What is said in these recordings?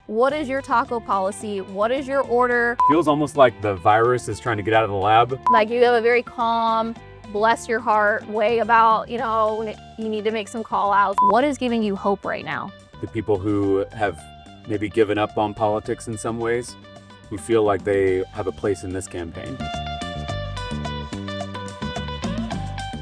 What is your taco policy? What is your order? Feels almost like the virus is trying to get out of the lab. Like you have a very calm, bless your heart way about, when you need to make some call outs. What is giving you hope right now? The people who have maybe given up on politics in some ways, who feel like they have a place in this campaign.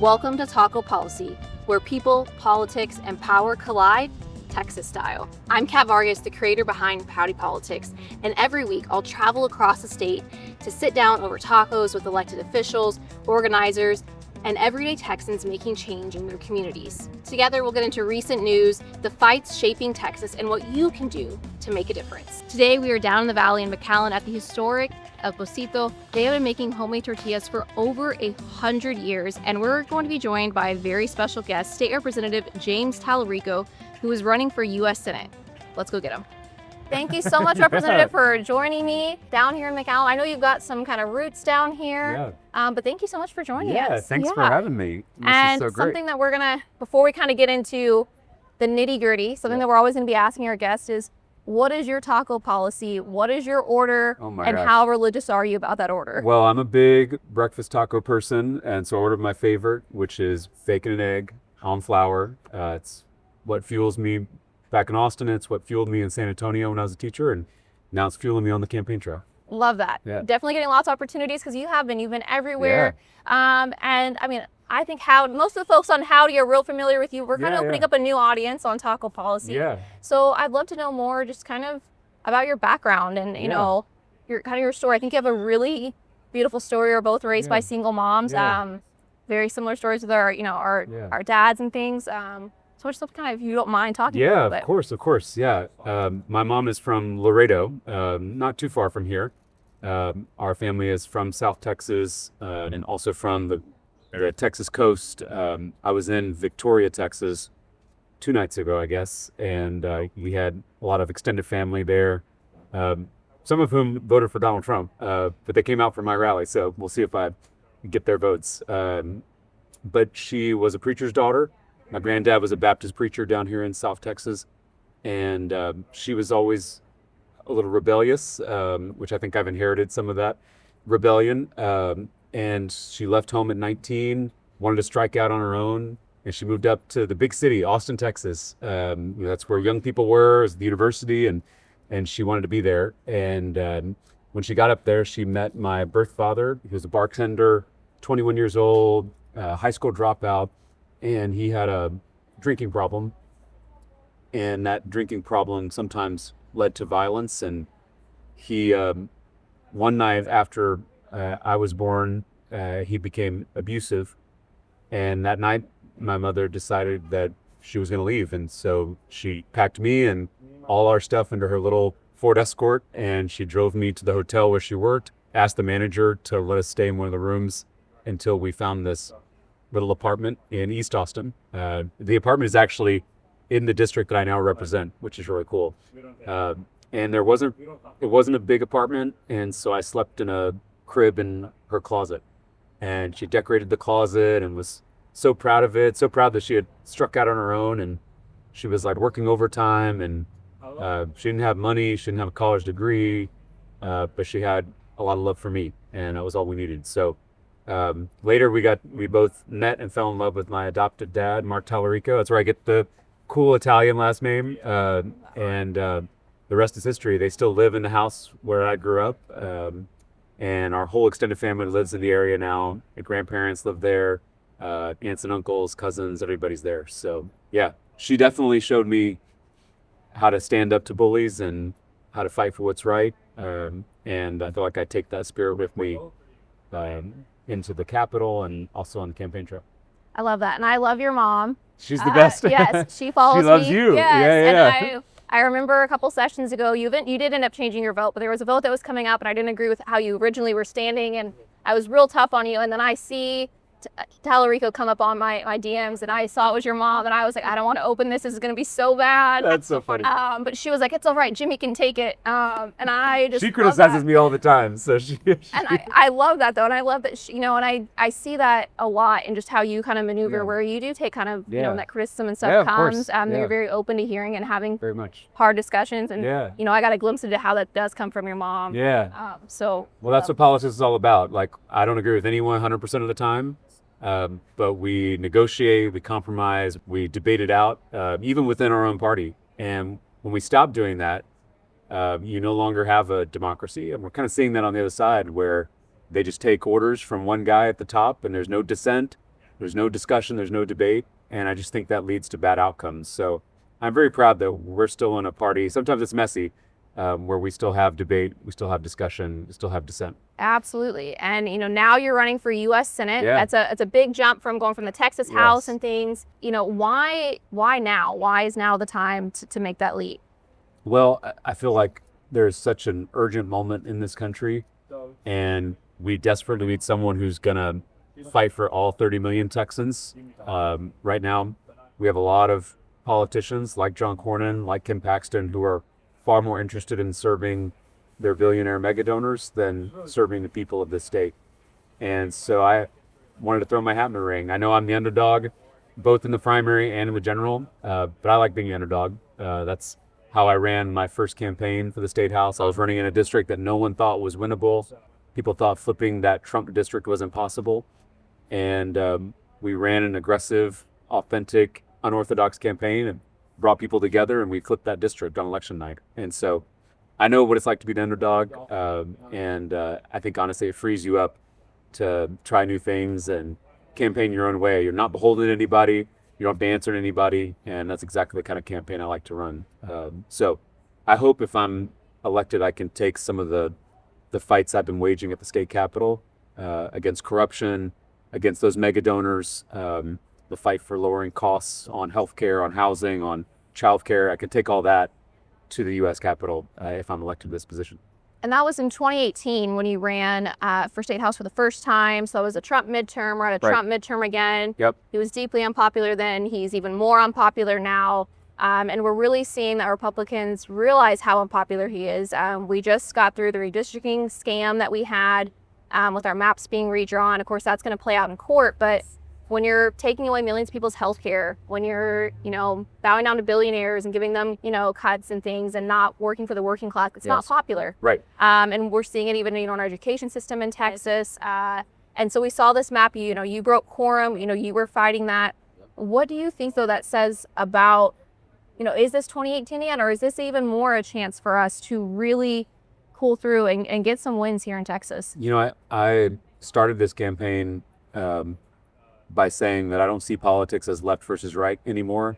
Welcome to Taco Policy, where people, politics, and power collide, Texas style. I'm Kat Vargas, the creator behind Pouty Politics, and every week I'll travel across the state to sit down over tacos with elected officials, organizers, and everyday Texans making change in their communities. Together we'll get into recent news, the fights shaping Texas, and what you can do to make a difference. Today we are down in the valley in McAllen at the historic El Pocito. They have been making homemade tortillas for over 100 years, and we're going to be joined by a very special guest, State Representative James Talarico, who is running for U.S. Senate. Let's go get him. Thank you so much, Representative, for joining me down here in McAllen. I know you've got some kind of roots down here, but thank you so much for joining us. Yeah, thanks for having me. This and is so great. Something that we're gonna, before we kind of get into the nitty gritty, something that we're always gonna be asking our guests is, what is your taco policy? What is your order? And how religious are you about that order? Well, I'm a big breakfast taco person, and so I ordered my favorite, which is bacon and egg on flour. It's what fuels me back in Austin. It's what fueled me in San Antonio when I was a teacher, and now it's fueling me on the campaign trail. Love that. Yeah. Definitely getting lots of opportunities because you've been everywhere. Yeah. And I mean, I think most of the folks on Howdy are real familiar with you. We're kind of opening up a new audience on taco policy. Yeah. So I'd love to know more just kind of about your background and, your story. I think you have a really beautiful story. You're both raised by single moms. Very similar stories with our dads and things. So just kind of, if you don't mind talking a little bit. Of course. Yeah. My mom is from Laredo, not too far from here. Our family is from South Texas and also from the Texas coast. I was in Victoria, Texas 2 nights ago, I guess, and we had a lot of extended family there, some of whom voted for Donald Trump, but they came out for my rally, so we'll see if I get their votes. But she was a preacher's daughter. My granddad was a Baptist preacher down here in South Texas, and she was always a little rebellious, which I think I've inherited some of that rebellion. And she left home at 19, wanted to strike out on her own, and she moved up to the big city, Austin, Texas. That's where young people were, is the university, and she wanted to be there. And when she got up there, she met my birth father. He was a bartender, 21 years old, high school dropout. And he had a drinking problem, and that drinking problem sometimes led to violence. And he, one night after I was born, he became abusive. And that night, my mother decided that she was going to leave. And so she packed me and all our stuff into her little Ford Escort, and she drove me to the hotel where she worked, asked the manager to let us stay in one of the rooms until we found this little apartment in East Austin. The apartment is actually in the district that I now represent, which is really cool. And it wasn't a big apartment, and so I slept in a crib in her closet. And she decorated the closet and was so proud of it, so proud that she had struck out on her own, and she was like working overtime, and she didn't have money, she didn't have a college degree, but she had a lot of love for me, and that was all we needed. So later we both met and fell in love with my adopted dad, Mark Talarico. That's where I get the cool Italian last name. And the rest is history. They still live in the house where I grew up. And our whole extended family lives in the area now. My grandparents live there, aunts and uncles, cousins, everybody's there. So yeah, she definitely showed me how to stand up to bullies and how to fight for what's right. And I feel like I take that spirit with me into the Capitol and also on the campaign trail. I love that. And I love your mom. She's the best. Yes, she follows me. She loves you. Yes. And I remember a couple sessions ago, you did end up changing your vote, but there was a vote that was coming up and I didn't agree with how you originally were standing, and I was real tough on you. And then I see Talarico come up on my DMs, and I saw it was your mom, and I was like, I don't want to open this. This is going to be so bad. That's so funny. But she was like, it's all right. Jimmy can take it. And I just She criticizes me all the time, so she and I love that, though. And I love that, she, and I see that a lot in just how you kind of maneuver, where you do take kind of, that criticism and stuff comes. You're very open to hearing and having very much hard discussions. And, I got a glimpse into how that does come from your mom. Yeah. Well, that's what politics is all about. Like, I don't agree with anyone 100% of the time. But we negotiate, we compromise, we debate it out, even within our own party. And when we stop doing that, you no longer have a democracy. And we're kind of seeing that on the other side, where they just take orders from one guy at the top, and there's no dissent, there's no discussion, there's no debate. And I just think that leads to bad outcomes. So I'm very proud that we're still in a party. Sometimes it's messy, where we still have debate, we still have discussion, we still have dissent. Absolutely. And now you're running for U.S. Senate. It's a big jump from going from the Texas House and things. Why now? Why is now the time to make that leap? Well, I feel like there's such an urgent moment in this country, and we desperately need someone who's gonna fight for all 30 million Texans. Right now, we have a lot of politicians like John Cornyn, like Kim Paxton, who are far more interested in serving their billionaire mega donors than serving the people of this state. And so I wanted to throw my hat in the ring. I know I'm the underdog, both in the primary and in the general, but I like being the underdog. That's how I ran my first campaign for the state house. I was running in a district that no one thought was winnable. People thought flipping that Trump district was impossible. And we ran an aggressive, authentic, unorthodox campaign and brought people together, and we flipped that district on election night. And so I know what it's like to be the underdog, and I think honestly it frees you up to try new things and campaign your own way. You're not beholden to anybody, you don't have to answer to anybody, and that's exactly the kind of campaign I like to run. So I hope if I'm elected, I can take some of the fights I've been waging at the state capitol against corruption, against those mega donors, the fight for lowering costs on healthcare, on housing, on childcare. I can take all that to the U.S. Capitol if I'm elected to this position. And that was in 2018 when you ran for State House for the first time. So it was a Trump midterm. We're at a Trump midterm again. Yep. He was deeply unpopular then. He's even more unpopular now. And we're really seeing that Republicans realize how unpopular he is. We just got through the redistricting scam that we had with our maps being redrawn. Of course, that's going to play out in court. But when you're taking away millions of people's health care, when you're, bowing down to billionaires and giving them, cuts and things and not working for the working class, it's not popular. Right. And we're seeing it even, in our education system in Texas. And so we saw this map, you broke quorum, you were fighting that. What do you think, though, that says about, is this 2018 yet, or is this even more a chance for us to really pull through and get some wins here in Texas? I started this campaign by saying that I don't see politics as left versus right anymore.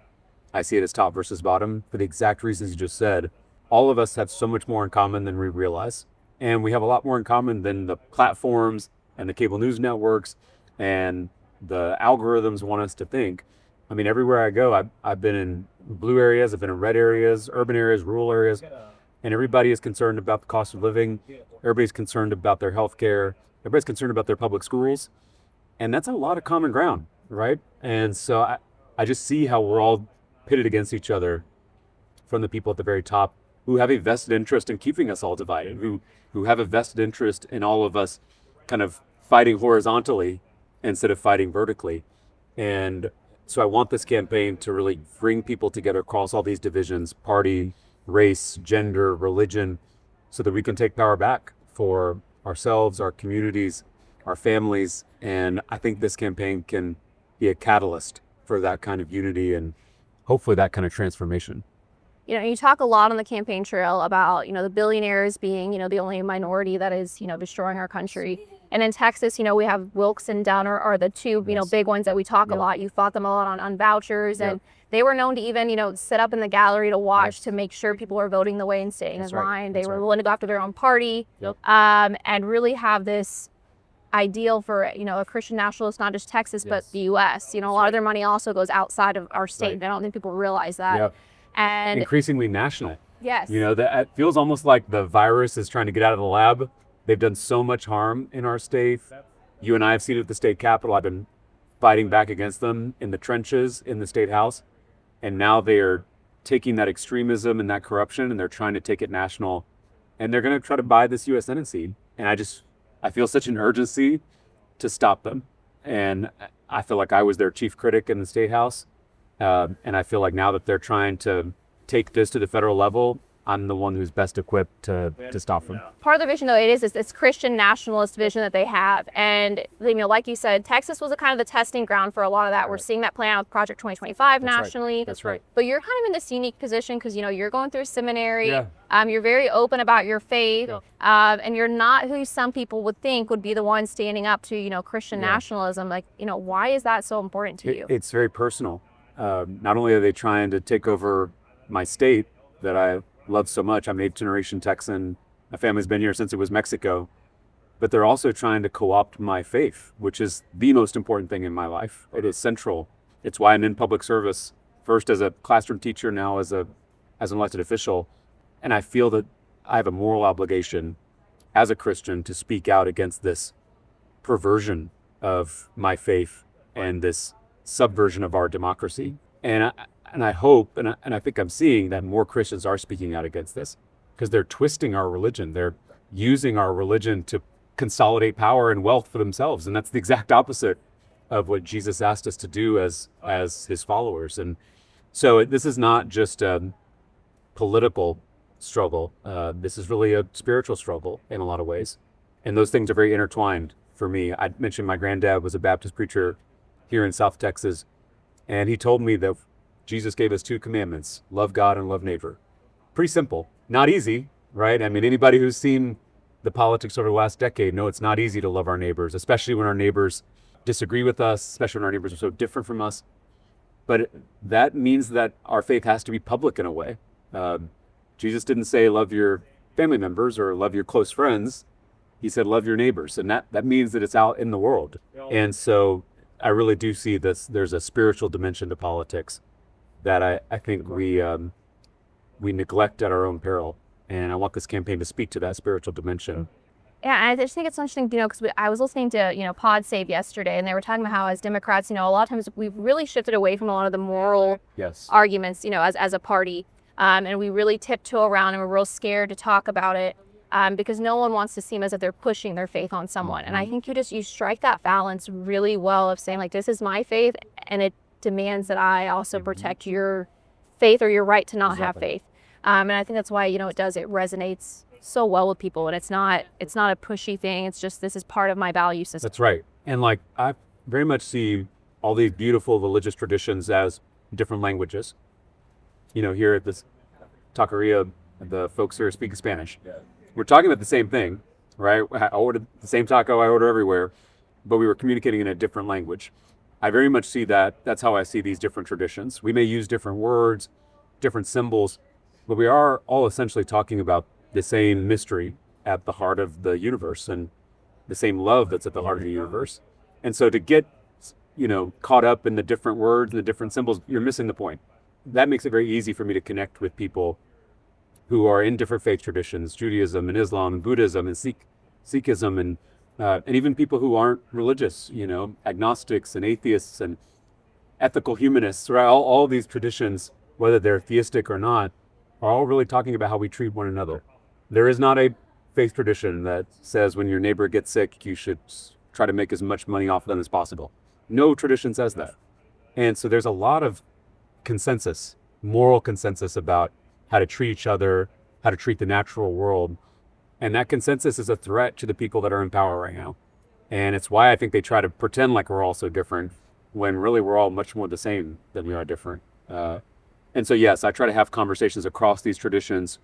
I see it as top versus bottom for the exact reasons you just said. All of us have so much more in common than we realize. And we have a lot more in common than the platforms and the cable news networks and the algorithms want us to think. I mean, everywhere I go, I've been in blue areas, I've been in red areas, urban areas, rural areas, and everybody is concerned about the cost of living. Everybody's concerned about their health care. Everybody's concerned about their public schools. And that's a lot of common ground, right? And so I just see how we're all pitted against each other, from the people at the very top who have a vested interest in keeping us all divided, who have a vested interest in all of us kind of fighting horizontally instead of fighting vertically. And so I want this campaign to really bring people together across all these divisions, party, race, gender, religion, so that we can take power back for ourselves, our communities, our families. And I think this campaign can be a catalyst for that kind of unity and hopefully that kind of transformation. You talk a lot on the campaign trail about, the billionaires being, the only minority that is, destroying our country. And in Texas, we have Wilkes and Downer are the two, big ones that we talk a lot. You fought them a lot on vouchers, and they were known to even, sit up in the gallery to watch to make sure people were voting the way and staying in line. They were willing to go after their own party, and really have this ideal for, a Christian nationalist, not just Texas, but the U.S. A lot of their money also goes outside of our state. And I don't think people realize that. And increasingly national. Yes. That it feels almost like the virus is trying to get out of the lab. They've done so much harm in our state. You and I have seen it at the state capitol. I've been fighting back against them in the trenches in the state house. And now they are taking that extremism and that corruption, and they're trying to take it national. And they're going to try to buy this U.S. Senate seat. And I feel such an urgency to stop them. And I feel like I was their chief critic in the state house. And I feel like now that they're trying to take this to the federal level, I'm the one who's best equipped to stop them. Part of the vision, though, it is this Christian nationalist vision that they have. And, like you said, Texas was a kind of the testing ground for a lot of that. Right. We're seeing that play out with Project 2025 nationally. Right. That's right. But you're kind of in this unique position because, you're going through seminary. Yeah. You're very open about your faith. Yeah. And you're not who some people would think would be the one standing up to, Christian nationalism. Like, why is that so important to you? It's very personal. Not only are they trying to take over my state that I love so much. I'm an 8th generation Texan. My family's been here since it was Mexico. But they're also trying to co-opt my faith, which is the most important thing in my life. It is central. It's why I'm in public service, first as a classroom teacher, now as an elected official. And I feel that I have a moral obligation as a Christian to speak out against this perversion of my faith and this subversion of our democracy. And I hope, and I think I'm seeing that more Christians are speaking out against this because they're twisting our religion. They're using our religion to consolidate power and wealth for themselves. And that's the exact opposite of what Jesus asked us to do as his followers. And so this is not just a political struggle. This is really a spiritual struggle in a lot of ways. And those things are very intertwined for me. I mentioned my granddad was a Baptist preacher here in South Texas. And he told me that Jesus gave us 2 commandments, love God and love neighbor. Pretty simple, not easy, right? I mean, anybody who's seen the politics over the last decade know it's not easy to love our neighbors, especially when our neighbors disagree with us, especially when our neighbors are so different from us. But that means that our faith has to be public in a way. Jesus didn't say love your family members or love your close friends. He said love your neighbors. And that means that it's out in the world. And so I really do see this, there's a spiritual dimension to politics that I think we neglect at our own peril. And I want this campaign to speak to that spiritual dimension. Yeah, and I just think it's interesting, because I was listening to, Pod Save yesterday, and they were talking about how as Democrats, a lot of times we've really shifted away from a lot of the moral arguments, as a party. And we really tiptoe around and we're real scared to talk about it because no one wants to seem as if they're pushing their faith on someone. And I think you strike that balance really well of saying, like, this is my faith, and it demands that I also protect your faith or your right to not have faith. And I think that's why, it resonates so well with people, and it's not a pushy thing. It's just, this is part of my value system. That's right. And I very much see all these beautiful religious traditions as different languages. Here at this taqueria, the folks here are speaking Spanish. We're talking about the same thing, right? I ordered the same taco I order everywhere, but we were communicating in a different language. I very much see that. That's how I see these different traditions. We may use different words, different symbols, but we are all essentially talking about the same mystery at the heart of the universe and the same love that's at the heart of the universe. And so to get, caught up in the different words and the different symbols, you're missing the point. That makes it very easy for me to connect with people who are in different faith traditions, Judaism and Islam and Buddhism and Sikhism and even people who aren't religious, agnostics and atheists and ethical humanists, right? All these traditions, whether they're theistic or not, are all really talking about how we treat one another. There is not a faith tradition that says when your neighbor gets sick, you should try to make as much money off of them as possible. No tradition says that. And so there's a lot of consensus, moral consensus about how to treat each other, how to treat the natural world. And that consensus is a threat to the people that are in power right now. And it's why I think they try to pretend like we're all so different when really we're all much more the same than we are different. And so, yes, I try to have conversations across these traditions.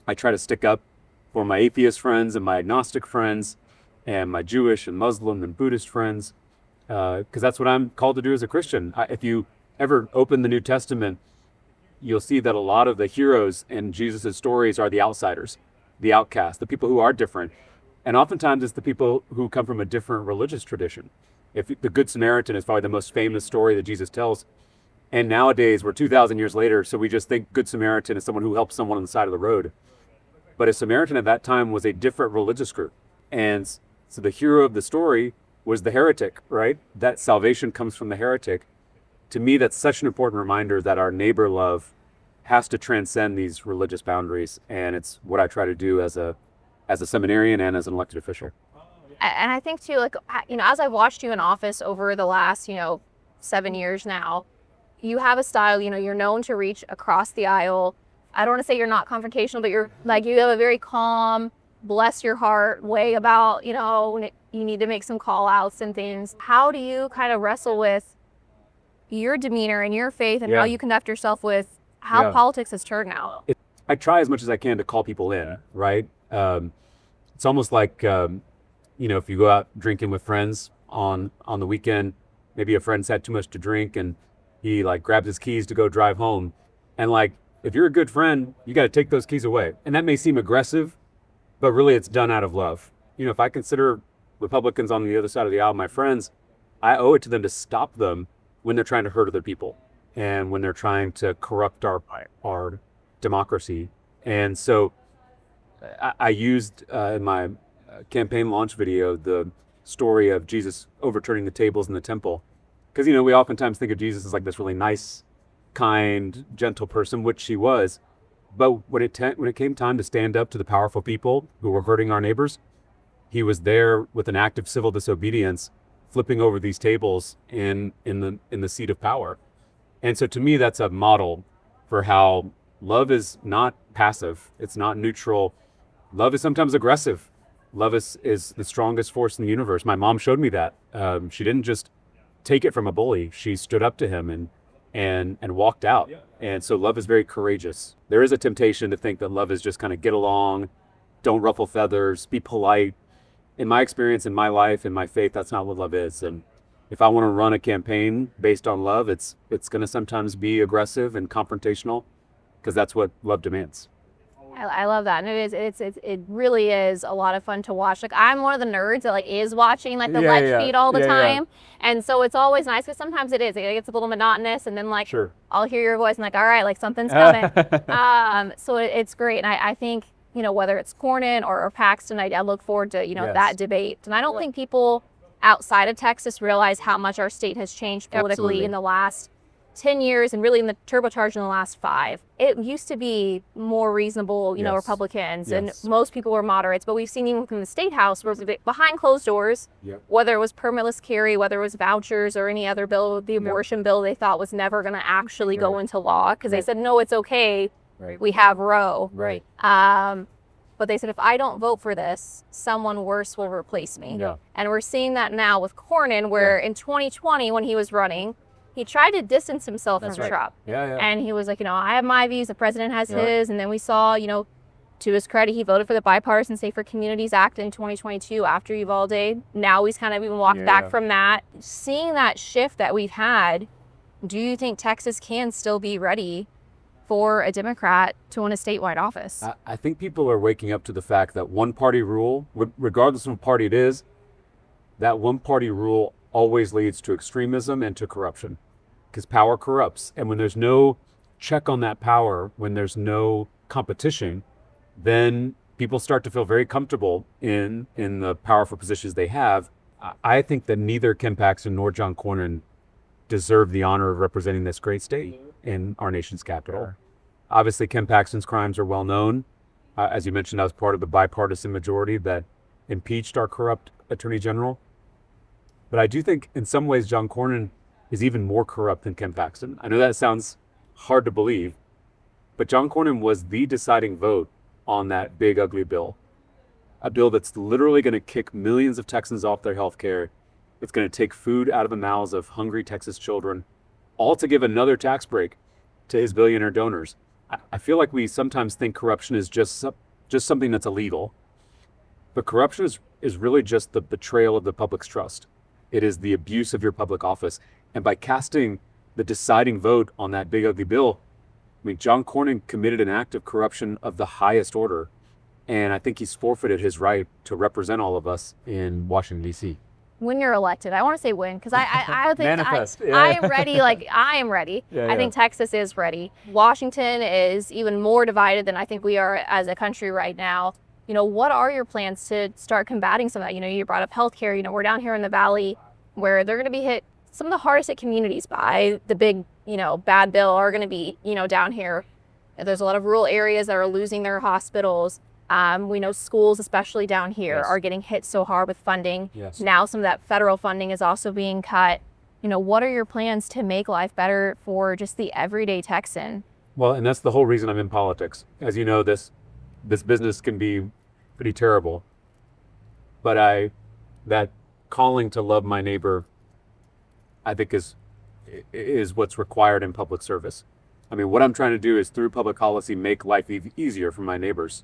I try to stick up for my atheist friends and my agnostic friends and my Jewish and Muslim and Buddhist friends, because that's what I'm called to do as a Christian. If you ever open the New Testament, you'll see that a lot of the heroes in Jesus' stories are the outsiders, the outcasts, the people who are different. And oftentimes it's the people who come from a different religious tradition. If the Good Samaritan is probably the most famous story that Jesus tells. And nowadays, we're 2,000 years later, so we just think Good Samaritan is someone who helps someone on the side of the road. But a Samaritan at that time was a different religious group. And so the hero of the story was the heretic, right? That salvation comes from the heretic. To me, that's such an important reminder that our neighbor love has to transcend these religious boundaries. And it's what I try to do as a seminarian and as an elected official. And I think too, like, as I've watched you in office over the last, 7 years now, you have a style, you're known to reach across the aisle. I don't want to say you're not confrontational, but you're like, you have a very calm, bless your heart way about, when you need to make some call outs and things. How do you kind of wrestle with your demeanor and your faith and how you conduct yourself with how politics has turned now? I try as much as I can to call people in, right? It's almost like, if you go out drinking with friends on the weekend, maybe a friend's had too much to drink and he like grabs his keys to go drive home. And like, if you're a good friend, you got to take those keys away. And that may seem aggressive, but really it's done out of love. If I consider Republicans on the other side of the aisle my friends, I owe it to them to stop them when they're trying to hurt other people and when they're trying to corrupt our democracy. And so I used in my campaign launch video the story of Jesus overturning the tables in the temple. Because, we oftentimes think of Jesus as like this really nice, kind, gentle person, which he was. But when it came time to stand up to the powerful people who were hurting our neighbors, he was there with an act of civil disobedience, flipping over these tables in the seat of power. And so to me, that's a model for how love is not passive. It's not neutral. Love is sometimes aggressive. Love is the strongest force in the universe. My mom showed me that. She didn't just take it from a bully. She stood up to him and walked out. And so love is very courageous. There is a temptation to think that love is just kind of get along, don't ruffle feathers, be polite. In my experience, in my life, in my faith, that's not what love is. And if I want to run a campaign based on love, it's going to sometimes be aggressive and confrontational because that's what love demands. I love that, and it really is a lot of fun to watch. Like, I'm one of the nerds that like is watching like the ledge feed all the time, and so it's always nice because sometimes it gets a little monotonous, and then like I'll hear your voice and like, all right, like something's coming. So it's great, and I think whether it's Cornyn or Paxton, I look forward to that debate, and I don't think people outside of Texas realize how much our state has changed politically in the last 10 years and really in the turbocharged in the last 5. It used to be more reasonable, Republicans, and most people were moderates, but we've seen even from the state house where behind closed doors, whether it was permitless carry, whether it was vouchers or any other bill, the abortion bill they thought was never going to actually go into law because they said, no, it's okay. We have Roe. But they said, if I don't vote for this, someone worse will replace me. And we're seeing that now with Cornyn, where in 2020, when he was running, he tried to distance himself from Trump. And he was like, I have my views, the president has his. And then we saw, to his credit, he voted for the Bipartisan Safer Communities Act in 2022 after Uvalde. Now he's kind of even walked back from that. Seeing that shift that we've had, do you think Texas can still be ready for a Democrat to win a statewide office? I think people are waking up to the fact that one party rule, regardless of what party it is, that one party rule always leads to extremism and to corruption. Because power corrupts. And when there's no check on that power, when there's no competition, then people start to feel very comfortable in the powerful positions they have. I think that neither Ken Paxton nor John Cornyn deserve the honor of representing this great state in our nation's capital. Obviously, Ken Paxton's crimes are well known. As you mentioned, I was part of the bipartisan majority that impeached our corrupt attorney general. But I do think in some ways John Cornyn is even more corrupt than Ken Paxton. I know that sounds hard to believe, but John Cornyn was the deciding vote on that big, ugly bill. A bill that's literally going to kick millions of Texans off their health care. It's going to take food out of the mouths of hungry Texas children, all to give another tax break to his billionaire donors. I feel like we sometimes think corruption is just something that's illegal. But corruption is really just the betrayal of the public's trust. It is the abuse of your public office. And by casting the deciding vote on that big ugly bill, John Cornyn committed an act of corruption of the highest order. And I think he's forfeited his right to represent all of us in Washington, D.C. When you're elected, I want to say when, because I think Manifest. I am ready. Like, I am ready. I think Texas is ready. Washington is even more divided than I think we are as a country right now. what are your plans to start combating some of that? You brought up healthcare. We're down here in the valley where they're going to be hit, some of the hardest hit communities by the big, bad bill are going to be, down here. There's a lot of rural areas that are losing their hospitals. We know schools, especially down here, Yes. are getting hit so hard with funding. Yes. Now some of that federal funding is also being cut. What are your plans to make life better for just the everyday Texan? Well, and that's the whole reason I'm in politics. As you know, this business can be pretty terrible, but that calling to love my neighbor, I think is what's required in public service. I mean, what I'm trying to do is through public policy make life easier for my neighbors,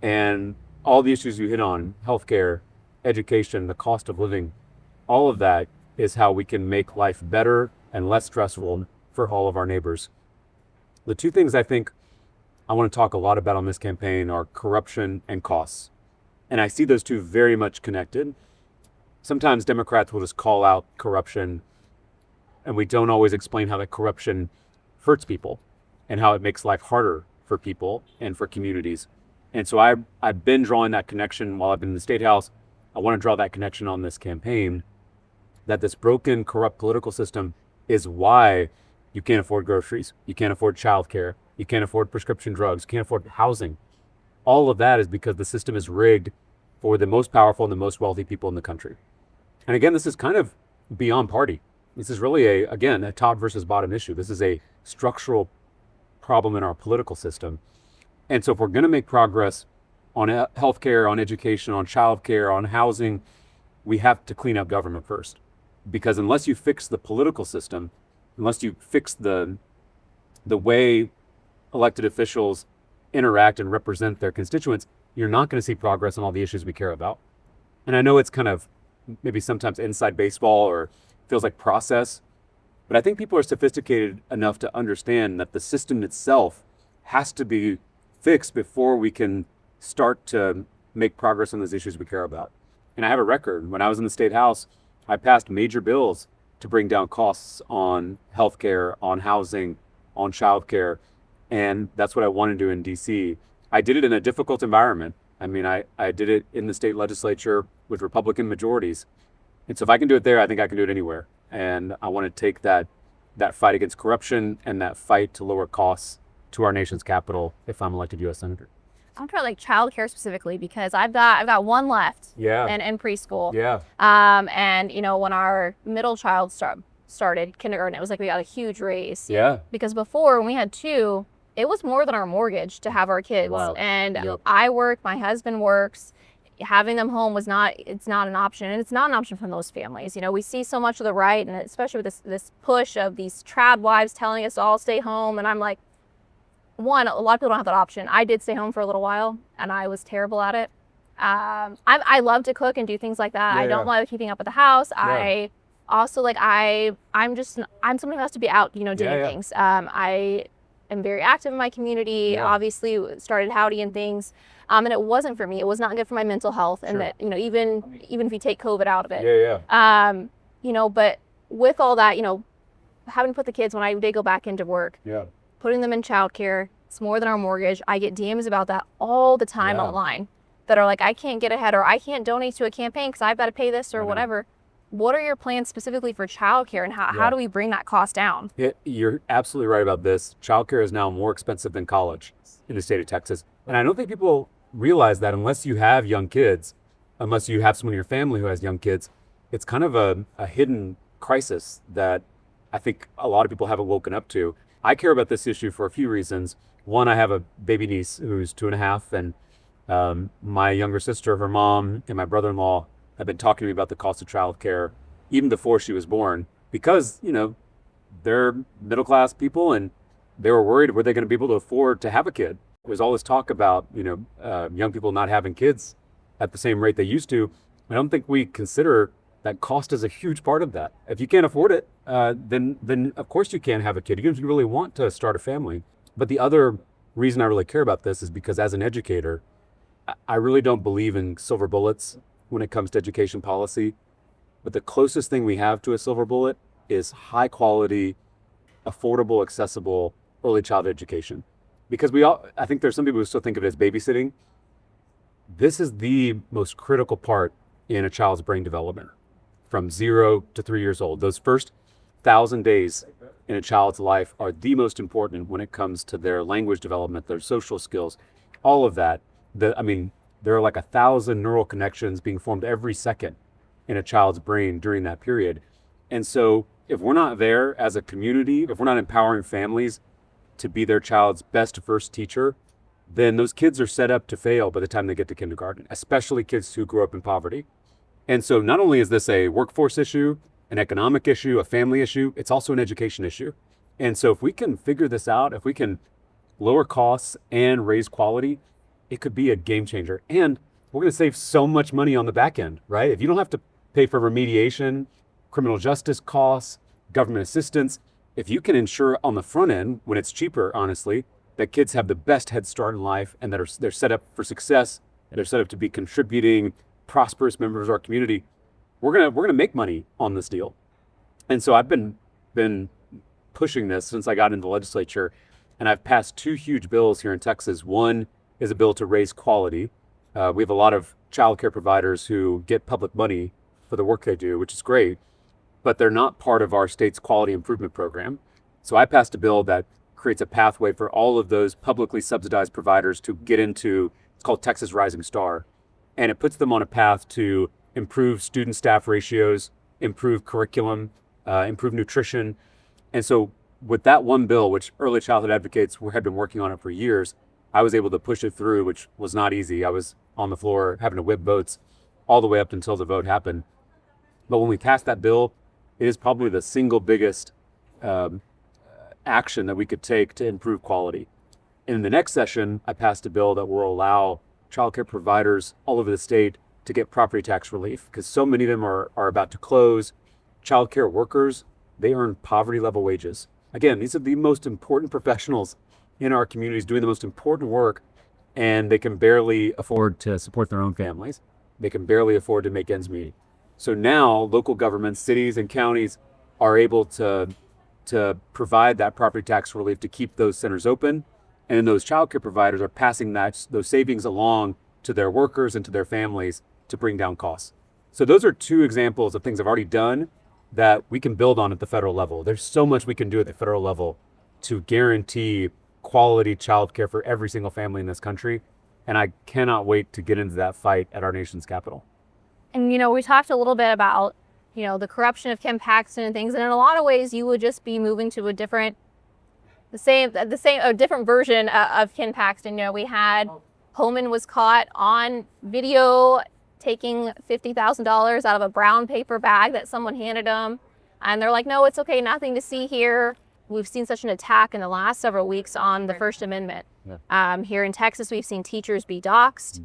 and all the issues you hit on, healthcare, education, the cost of living, all of that is how we can make life better and less stressful for all of our neighbors. The two things I think I want to talk a lot about on this campaign are corruption and costs. And I see those two very much connected. Sometimes Democrats will just call out corruption, and we don't always explain how that corruption hurts people and how it makes life harder for people and for communities. And so I've been drawing that connection while I've been in the State House. I want to draw that connection on this campaign, that this broken, corrupt political system is why you can't afford groceries, you can't afford childcare, you can't afford prescription drugs, you can't afford housing. All of that is because the system is rigged for the most powerful and the most wealthy people in the country. And again, this is kind of beyond party. This is really a top versus bottom issue. This is a structural problem in our political system. And so if we're going to make progress on healthcare, on education, on childcare, on housing, we have to clean up government first. Because unless you fix the political system, unless you fix the way elected officials interact and represent their constituents, you're not going to see progress on all the issues we care about. And I know it's kind of maybe sometimes inside baseball or feels like process, but I think people are sophisticated enough to understand that the system itself has to be fixed before we can start to make progress on those issues we care about. And I have a record. When I was in the State House, I passed major bills to bring down costs on healthcare, on housing, on childcare. And that's what I want to do in DC. I did it in a difficult environment. I mean, I did it in the state legislature with Republican majorities. And so if I can do it there, I think I can do it anywhere. And I want to take that fight against corruption and that fight to lower costs to our nation's capital if I'm elected U.S. Senator. I'm talking like childcare specifically because I've got one left. Yeah. in preschool. Yeah. And when our middle child started kindergarten, it was like we got a huge raise. Yeah. Because before, when we had two, it was more than our mortgage to have our kids. Wow. And Yep. I work, my husband works. Having them home it's not an option, and it's not an option for most families. We see so much of the right, and especially with this push of these trad wives telling us to all stay home, and I'm like, one, a lot of people don't have that option. I did stay home for a little while, and I was terrible at it. I love to cook and do things like that. Yeah, I don't yeah. love keeping up with the house. Yeah. I also I'm someone who has to be out, doing Yeah. things. I am very active in my community. Yeah. Obviously, started Howdy and things. And it wasn't for me. It was not good for my mental health. And Sure. that, even if you take COVID out of it. Yeah. But with all that, having to put the kids, when I did go back into work, Yeah. putting them in childcare, it's more than our mortgage. I get DMs about that all the time Yeah. online that are like, I can't get ahead, or I can't donate to a campaign because I've got to pay this or I know. whatever. What are your plans specifically for childcare, and how do we bring that cost down? Yeah, you're absolutely right about this. Childcare is now more expensive than college in the state of Texas. And I don't think people realize that unless you have young kids, unless you have someone in your family who has young kids, it's kind of a hidden crisis that I think a lot of people haven't woken up to. I care about this issue for a few reasons. One, I have a baby niece who's 2.5, and my younger sister, her mom, and my brother-in-law have been talking to me about the cost of childcare even before she was born, because they're middle-class people and they were worried, were they going to be able to afford to have a kid? There's all this talk about young people not having kids at the same rate they used to. I don't think we consider that cost is a huge part of that. If you can't afford it, then of course you can't have a kid, even if you really want to start a family. But the other reason I really care about this is because as an educator, I really don't believe in silver bullets when it comes to education policy. But the closest thing we have to a silver bullet is high quality, affordable, accessible early childhood education. Because I think there's some people who still think of it as babysitting. This is the most critical part in a child's brain development from 0 to 3 years old. Those first 1,000 days in a child's life are the most important when it comes to their language development, their social skills, all of that. There are like 1,000 neural connections being formed every second in a child's brain during that period. And so if we're not there as a community, if we're not empowering families to be their child's best first teacher, then those kids are set up to fail by the time they get to kindergarten, especially kids who grew up in poverty. And so not only is this a workforce issue, an economic issue, a family issue, it's also an education issue. And so if we can figure this out, if we can lower costs and raise quality, it could be a game changer. And we're going to save so much money on the back end, right? If you don't have to pay for remediation, criminal justice costs, government assistance, if you can ensure on the front end, when it's cheaper, honestly, that kids have the best head start in life and that they're set up for success, and they're set up to be contributing, prosperous members of our community, we're gonna make money on this deal. And so I've been pushing this since I got into the legislature, and I've passed 2 huge bills here in Texas. One is a bill to raise quality. We have a lot of childcare providers who get public money for the work they do, which is great, but they're not part of our state's quality improvement program. So I passed a bill that creates a pathway for all of those publicly subsidized providers to get into, it's called Texas Rising Star. And it puts them on a path to improve student staff ratios, improve curriculum, improve nutrition. And so with that one bill, which early childhood advocates had been working on it for years, I was able to push it through, which was not easy. I was on the floor having to whip votes all the way up until the vote happened. But when we passed that bill, it is probably the single biggest action that we could take to improve quality. And in the next session, I passed a bill that will allow childcare providers all over the state to get property tax relief, because so many of them are about to close. Childcare workers, they earn poverty level wages. Again, these are the most important professionals in our communities doing the most important work, and they can barely afford to support their own families. They can barely afford to make ends meet. So now local governments, cities and counties are able to provide that property tax relief to keep those centers open. And then those childcare providers are passing those savings along to their workers and to their families to bring down costs. So those are 2 examples of things I've already done that we can build on at the federal level. There's so much we can do at the federal level to guarantee quality childcare for every single family in this country. And I cannot wait to get into that fight at our nation's capital. And, we talked a little bit about, the corruption of Ken Paxton and things. And in a lot of ways, you would just be moving to a different version of Ken Paxton. We had Holman was caught on video taking $50,000 out of a brown paper bag that someone handed him. And they're like, no, it's okay, nothing to see here. We've seen such an attack in the last several weeks on the First Amendment. Yeah. Here in Texas, we've seen teachers be doxxed,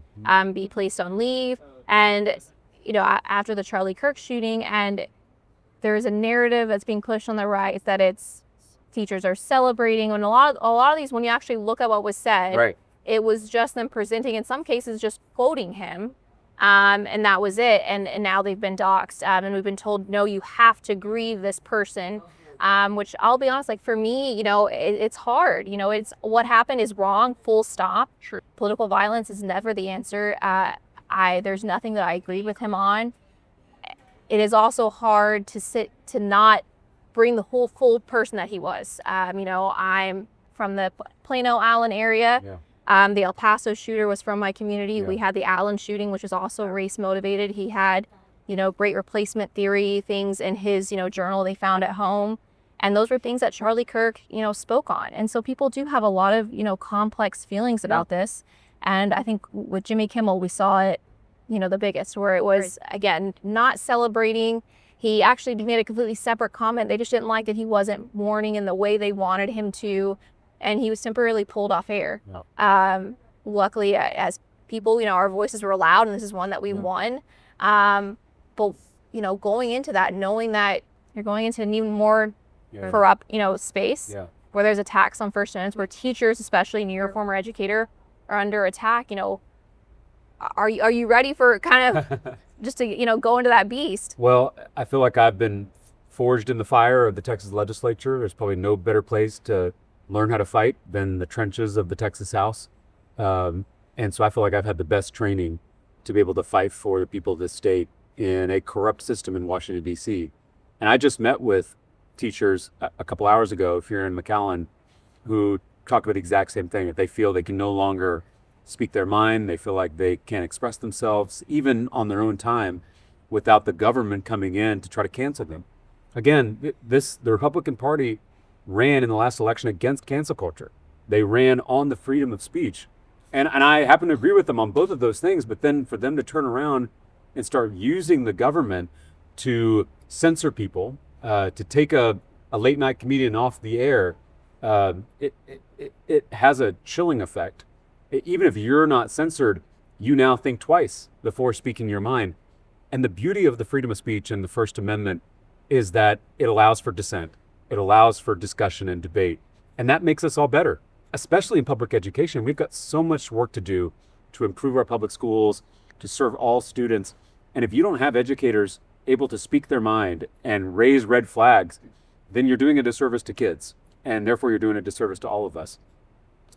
be placed on leave. And, after the Charlie Kirk shooting, and there's a narrative that's being pushed on the right that it's teachers are celebrating. And a lot of these, when you actually look at what was said, right, it was just them presenting, in some cases, just quoting him. And that was it. And now they've been doxxed. And we've been told, no, you have to grieve this person. Which I'll be honest, like for me, it's hard. It's what happened is wrong, full stop. Sure. Political violence is never the answer. There's nothing that I agree with him on. It is also hard to not bring the whole full person that he was. I'm from the Plano Allen area. Yeah. The El Paso shooter was from my community. Yeah. We had the Allen shooting, which was also race motivated. He had, great replacement theory things in his, journal they found at home. And those were things that Charlie Kirk, spoke on. And so people do have a lot of, complex feelings about this. And I think with Jimmy Kimmel, we saw it, the biggest, where it was, again, not celebrating. He actually made a completely separate comment. They just didn't like that he wasn't mourning in the way they wanted him to. And he was temporarily pulled off air. Yeah. Luckily, as people, our voices were loud, and this is one that we won. But, going into that, knowing that you're going into an even more corrupt, space where there's attacks on First Amendments, where teachers, especially, and you're a former educator, are under attack, are you ready for kind of just to, go into that beast? Well, I feel like I've been forged in the fire of the Texas legislature. There's probably no better place to learn how to fight than the trenches of the Texas House. And so I feel like I've had the best training to be able to fight for the people of this state in a corrupt system in Washington, D.C. And I just met with teachers a couple hours ago here in McAllen who talk about the exact same thing, that they feel they can no longer speak their mind. They feel like they can't express themselves, even on their own time, without the government coming in to try to cancel them. Again, the Republican Party ran in the last election against cancel culture. They ran on the freedom of speech. And I happen to agree with them on both of those things, but then for them to turn around and start using the government to censor people, to take a late night comedian off the air, it has a chilling effect. Even if you're not censored, you now think twice before speaking your mind. And the beauty of the freedom of speech and the First Amendment is that it allows for dissent. It allows for discussion and debate. And that makes us all better, especially in public education. We've got so much work to do to improve our public schools, to serve all students. And if you don't have educators able to speak their mind and raise red flags, then you're doing a disservice to kids. And therefore you're doing a disservice to all of us.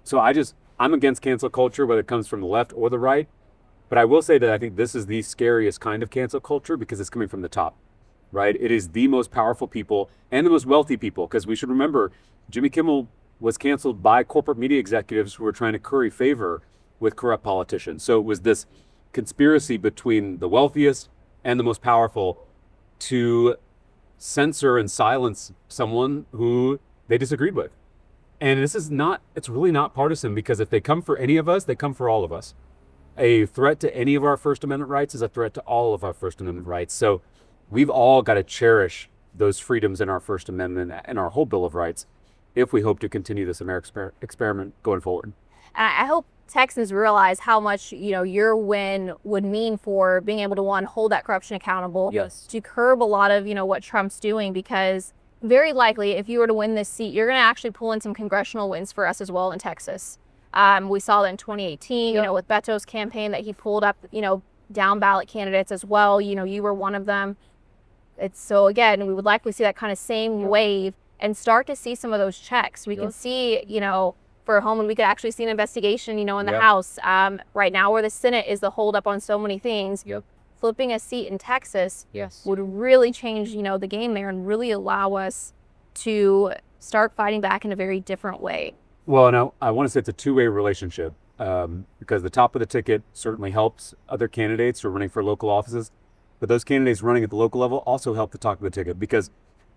So I'm against cancel culture, whether it comes from the left or the right. But I will say that I think this is the scariest kind of cancel culture because it's coming from the top, right? It is the most powerful people and the most wealthy people, because we should remember Jimmy Kimmel was canceled by corporate media executives who were trying to curry favor with corrupt politicians. So it was this conspiracy between the wealthiest and the most powerful to censor and silence someone who they disagreed with. And it's really not partisan, because if they come for any of us, they come for all of us. A threat to any of our First Amendment rights is a threat to all of our First Amendment rights. So we've all got to cherish those freedoms in our First Amendment and our whole Bill of Rights if we hope to continue this American experiment going forward. I hope Texans realize how much, your win would mean for being able to, one, hold that corruption accountable, Yes, to curb a lot of, what Trump's doing, because very likely if you were to win this seat, you're going to actually pull in some congressional wins for us as well in Texas. We saw that in 2018, with Beto's campaign, that he pulled up, down ballot candidates as well. You were one of them. So again, we would likely see that kind of same wave and start to see some of those checks. We can see, for Homeland, we could actually see an investigation, in the House. Right now, where the Senate is the holdup on so many things. Flipping a seat in Texas would really change, the game there, and really allow us to start fighting back in a very different way. Well, no, I want to say it's a two-way relationship, because the top of the ticket certainly helps other candidates who are running for local offices, but those candidates running at the local level also help the top of the ticket, because,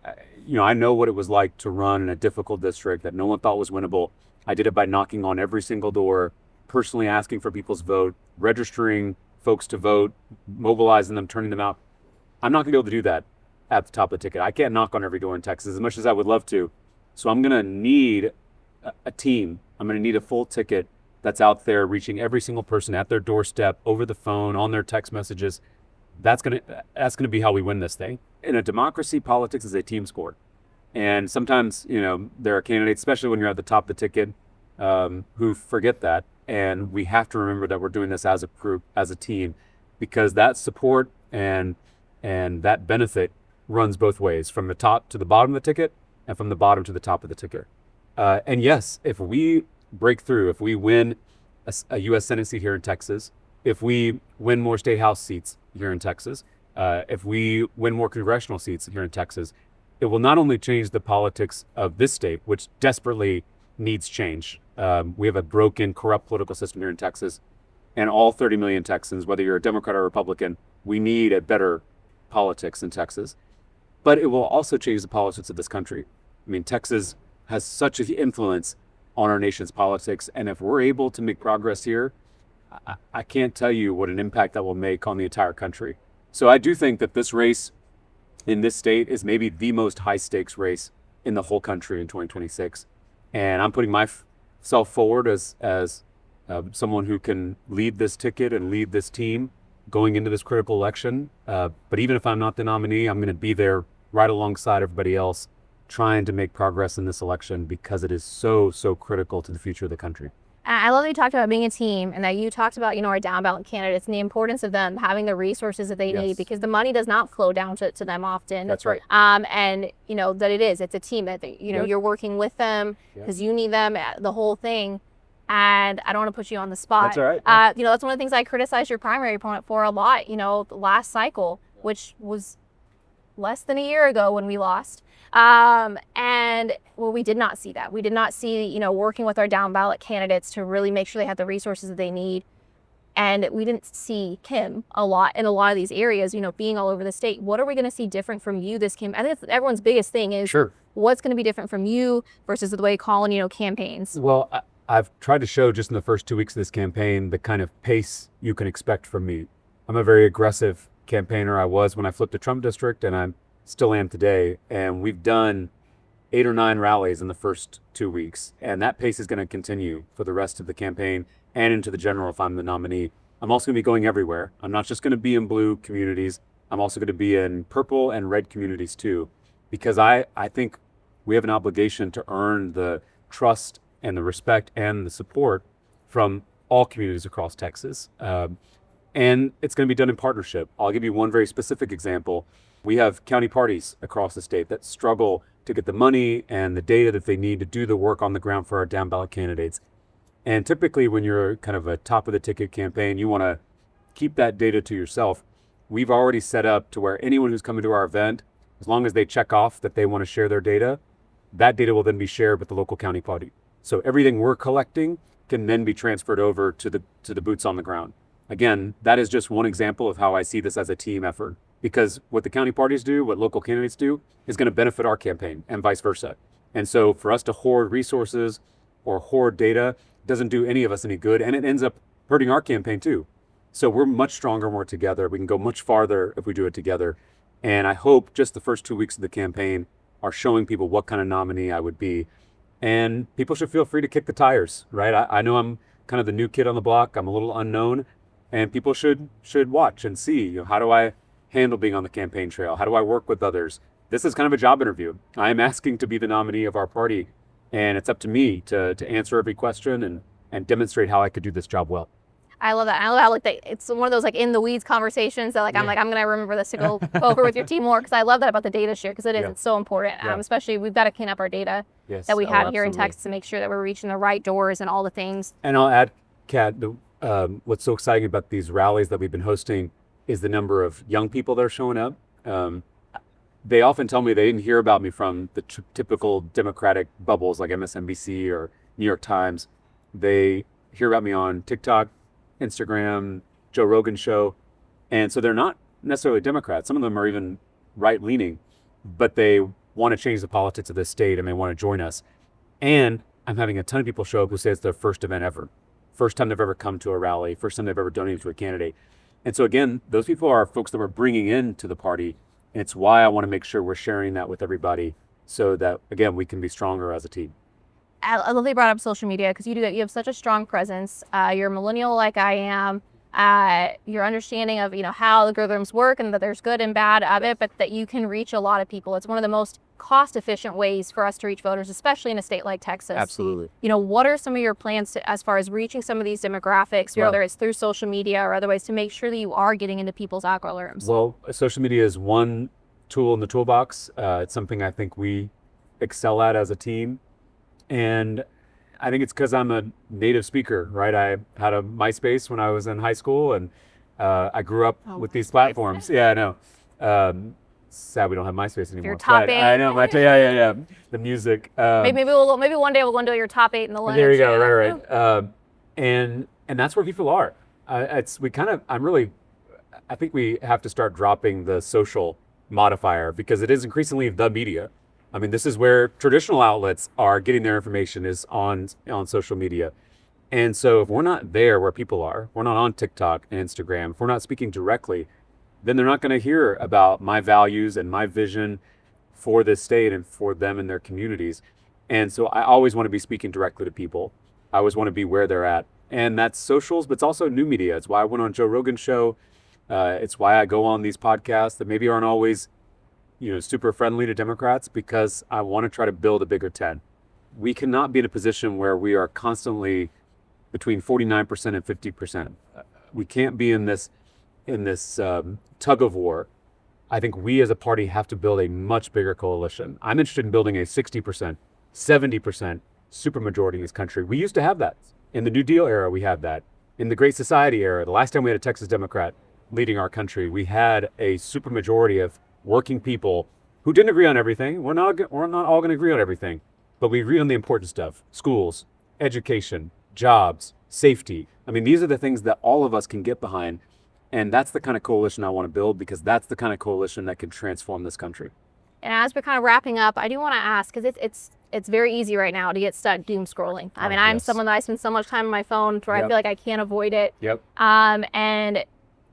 I know what it was like to run in a difficult district that no one thought was winnable. I did it by knocking on every single door, personally asking for people's vote, registering folks to vote, mobilizing them, turning them out. I'm not going to be able to do that at the top of the ticket. I can't knock on every door in Texas as much as I would love to. So I'm going to need a team. I'm going to need a full ticket that's out there reaching every single person at their doorstep, over the phone, on their text messages. That's going to be how we win this thing. In a democracy, politics is a team sport. And sometimes, there are candidates, especially when you're at the top of the ticket, who forget that. And we have to remember that we're doing this as a group, as a team, because that support and that benefit runs both ways, from the top to the bottom of the ticket and from the bottom to the top of the ticket. And yes, if we break through, if we win a U.S. Senate seat here in Texas, if we win more state house seats here in Texas, if we win more congressional seats here in Texas, it will not only change the politics of this state, which desperately needs change. We have a broken, corrupt political system here in Texas, and all 30 million Texans, whether you're a Democrat or Republican, we need a better politics in Texas. But it will also change the politics of this country. I mean, Texas has such an influence on our nation's politics, and if we're able to make progress here, I can't tell you what an impact that will make on the entire country. So I do think that this race in this state is maybe the most high stakes race in the whole country in 2026. And I'm putting myself forward as someone who can lead this ticket and lead this team going into this critical election. But even if I'm not the nominee, I'm going to be there right alongside everybody else, trying to make progress in this election, because it is so, so critical to the future of the country. I love that you talked about being a team, and that you talked about, our down ballot candidates and the importance of them having the resources that they need, because the money does not flow down to them often. That's right. And that it's a team that, you're working with them because you need them, the whole thing. and I don't want to put you on the spot. That's all right. That's one of the things I criticized your primary opponent for a lot, the last cycle, which was less than a year ago when we lost. We did not see that. We did not see, working with our down ballot candidates to really make sure they had the resources that they need. And we didn't see Kim a lot in a lot of these areas, being all over the state. What are we going to see different from you this Kim? I think that's everyone's biggest thing is what's going to be different from you versus the way Colin, campaigns. Well, I've tried to show just in the first 2 weeks of this campaign the kind of pace you can expect from me. I'm a very aggressive campaigner. I was when I flipped to Trump district, and I still am today. And we've done 8 or 9 rallies in the first 2 weeks. And that pace is going to continue for the rest of the campaign and into the general if I'm the nominee. I'm also going to be going everywhere. I'm not just going to be in blue communities. I'm also going to be in purple and red communities too, because I think we have an obligation to earn the trust and the respect and the support from all communities across Texas. And it's going to be done in partnership. I'll give you one very specific example. We have county parties across the state that struggle to get the money and the data that they need to do the work on the ground for our down ballot candidates. And typically when you're kind of a top of the ticket campaign, you want to keep that data to yourself. We've already set up to where anyone who's coming to our event, as long as they check off that they want to share their data, that data will then be shared with the local county party. So everything we're collecting can then be transferred over to the boots on the ground. Again, that is just one example of how I see this as a team effort, because what the county parties do, what local candidates do, is going to benefit our campaign and vice versa. And so for us to hoard resources or hoard data doesn't do any of us any good, and it ends up hurting our campaign too. So we're much stronger when we're together. We can go much farther if we do it together. And I hope just the first 2 weeks of the campaign are showing people what kind of nominee I would be. And people should feel free to kick the tires, right? I know I'm kind of the new kid on the block. I'm a little unknown, and people should watch and see, how do I handle being on the campaign trail? How do I work with others? This is kind of a job interview. I am asking to be the nominee of our party, and it's up to me to answer every question and demonstrate how I could do this job well. I love that. I love how it's one of those in the weeds conversations that I'm going to remember this to go over with your team more, because I love that about the data share, because it's so important. Especially we've got to clean up our data that we have here in Texas to make sure that we're reaching the right doors and all the things. And I'll add, Kat, what's so exciting about these rallies that we've been hosting is the number of young people that are showing up. They often tell me they didn't hear about me from the typical Democratic bubbles like MSNBC or New York Times. They hear about me on TikTok, Instagram, Joe Rogan show. And so they're not necessarily Democrats. Some of them are even right-leaning, but they want to change the politics of this state and they want to join us. And I'm having a ton of people show up who say it's their first event ever. First time they've ever come to a rally, first time they've ever donated to a candidate. And so again, those people are folks that we're bringing into the party. And it's why I want to make sure we're sharing that with everybody so that, again, we can be stronger as a team. I love that you brought up social media, because you have such a strong presence. You're a millennial like I am. Your understanding of how algorithms work and that there's good and bad of it, but that you can reach a lot of people. It's one of the most cost-efficient ways for us to reach voters, especially in a state like Texas. Absolutely. What are some of your plans as far as reaching some of these demographics, whether it's through social media or other ways, to make sure that you are getting into people's algorithms? Well, social media is one tool in the toolbox. It's something I think we excel at as a team. And I think it's because I'm a native speaker, right? I had a MySpace when I was in high school, and I grew up with these platforms. Yeah, I know. Sad we don't have MySpace anymore. Your top 8. I know. Yeah. The music. Maybe one day we'll go and do your top 8 in the lunch. There you go. Right. And that's where people are. I think we have to start dropping the social modifier, because it is increasingly the media. I mean, this is where traditional outlets are getting their information, is on social media. And so if we're not there where people are, we're not on TikTok and Instagram, if we're not speaking directly, then they're not going to hear about my values and my vision for this state and for them and their communities. And so I always want to be speaking directly to people. I always want to be where they're at. And that's socials, but it's also new media. It's why I went on Joe Rogan's show. It's why I go on these podcasts that maybe aren't always super friendly to Democrats, because I want to try to build a bigger tent. We cannot be in a position where we are constantly between 49% and 50%. We can't be in this tug of war. I think we as a party have to build a much bigger coalition. I'm interested in building a 60%, 70% supermajority in this country. We used to have that. In the New Deal era, we had that. In the Great Society era, the last time we had a Texas Democrat leading our country, we had a supermajority of working people who didn't agree on everything. We're not all going to agree on everything, but we agree on the important stuff: schools, education, jobs, safety. I mean, these are the things that all of us can get behind. And that's the kind of coalition I want to build, because that's the kind of coalition that can transform this country. And as we're kind of wrapping up, I do want to ask, because it's very easy right now to get stuck doom scrolling. I mean, I'm someone that I spend so much time on my phone where I feel like I can't avoid it. And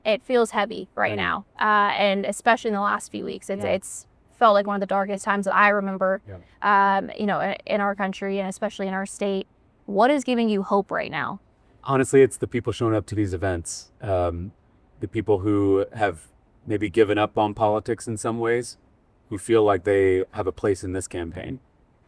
it feels heavy right now. And especially in the last few weeks, it's felt like one of the darkest times that I remember, you know, in our country and especially in our state. What is giving you hope right now? Honestly, it's the people showing up to these events. The people who have maybe given up on politics in some ways, who feel like they have a place in this campaign.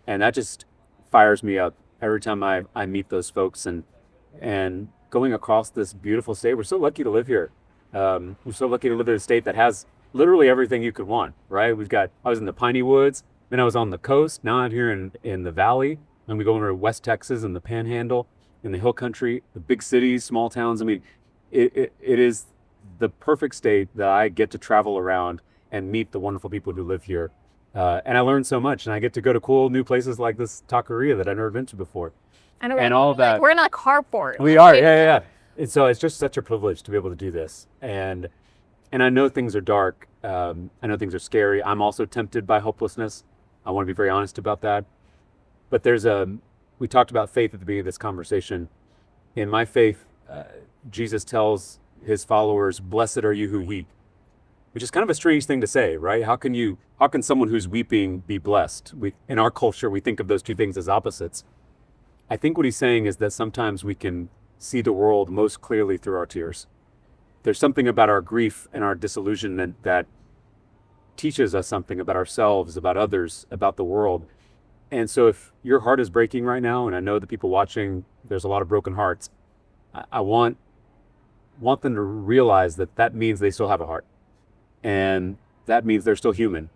And that just fires me up every time I meet those folks. And going across this beautiful state, we're so lucky to live here. We're so lucky to live in a state that has literally everything you could want, right? I was in the Piney Woods, then I was on the coast, now I'm here in the Valley, and we go into West Texas and the Panhandle, in the Hill Country, the big cities, small towns. I mean, it is the perfect state that I get to travel around and meet the wonderful people who live here. And I learn so much, and I get to go to cool new places like this taqueria that I've never been to before. And all of that. We're in a carport. We are, yeah. And so it's just such a privilege to be able to do this. And I know things are dark. I know things are scary. I'm also tempted by hopelessness. I want to be very honest about that. But we talked about faith at the beginning of this conversation. In my faith, Jesus tells his followers, "Blessed are you who weep," which is kind of a strange thing to say, right? How can someone who's weeping be blessed? In our culture, we think of those two things as opposites. I think what he's saying is that sometimes we can see the world most clearly through our tears. There's something about our grief and our disillusionment that teaches us something about ourselves, about others, about the world. And so if your heart is breaking right now, and I know the people watching, there's a lot of broken hearts, I want them to realize that means they still have a heart. And that means they're still human.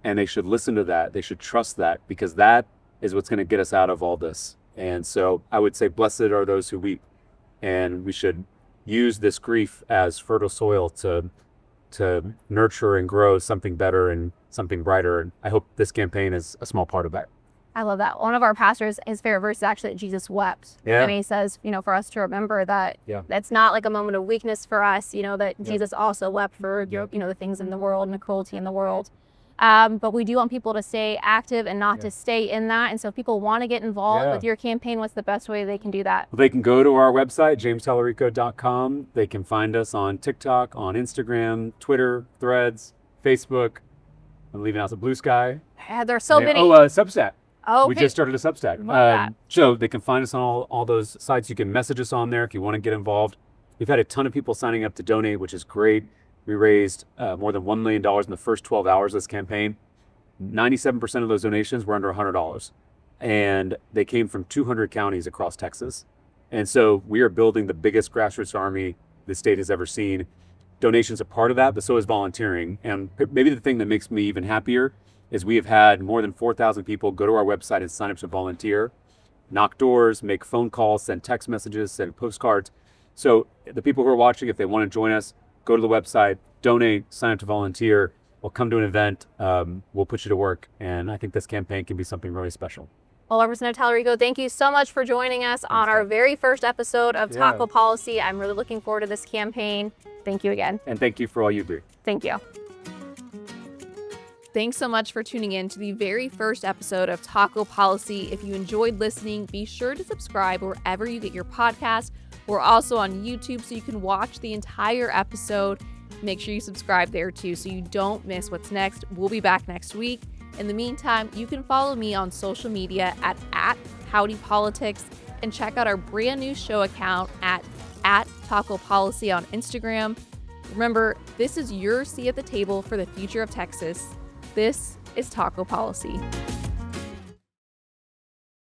And they should listen to that. They should trust that, because that is what's going to get us out of all this. And so I would say, blessed are those who weep. And we should use this grief as fertile soil to nurture and grow something better and something brighter. And I hope this campaign is a small part of that. I love that. One of our pastors, his favorite verse is actually that Jesus wept. And he says, you know, for us to remember that that's not like a moment of weakness for us, you know, that Jesus also wept for, you know, the things in the world and the cruelty in the world. But we do want people to stay active and not to stay in that. And so if people want to get involved with your campaign, what's the best way they can do that? Well, they can go to our website, jamestallarico.com. They can find us on TikTok, on Instagram, Twitter, Threads, Facebook. I'm leaving out the Blue Sky. There's so many. Substack. Oh, we just started a Substack. So they can find us on all those sites. You can message us on there if you want to get involved. We've had a ton of people signing up to donate, which is great. We raised more than $1 million in the first 12 hours of this campaign. 97% of those donations were under $100. And they came from 200 counties across Texas. And so we are building the biggest grassroots army the state has ever seen. Donations are part of that, but so is volunteering. And maybe the thing that makes me even happier is we have had more than 4,000 people go to our website and sign up to volunteer, knock doors, make phone calls, send text messages, send postcards. So the people who are watching, if they want to join us, go to the website, donate, sign up to volunteer. We'll come to an event. We'll put you to work. And I think this campaign can be something really special. Well, Representative Talarico, thank you so much for joining us on our very first episode of Taco Policy. I'm really looking forward to this campaign. Thank you again. And thank you for all you do. Thank you. Thanks so much for tuning in to the very first episode of Taco Policy. If you enjoyed listening, be sure to subscribe wherever you get your podcast. We're also on YouTube, so you can watch the entire episode. Make sure you subscribe there too, so you don't miss what's next. We'll be back next week. In the meantime, you can follow me on social media at HowdyPolitics and check out our brand new show account at Taco Policy on Instagram. Remember, this is your seat at the table for the future of Texas. This is Taco Policy.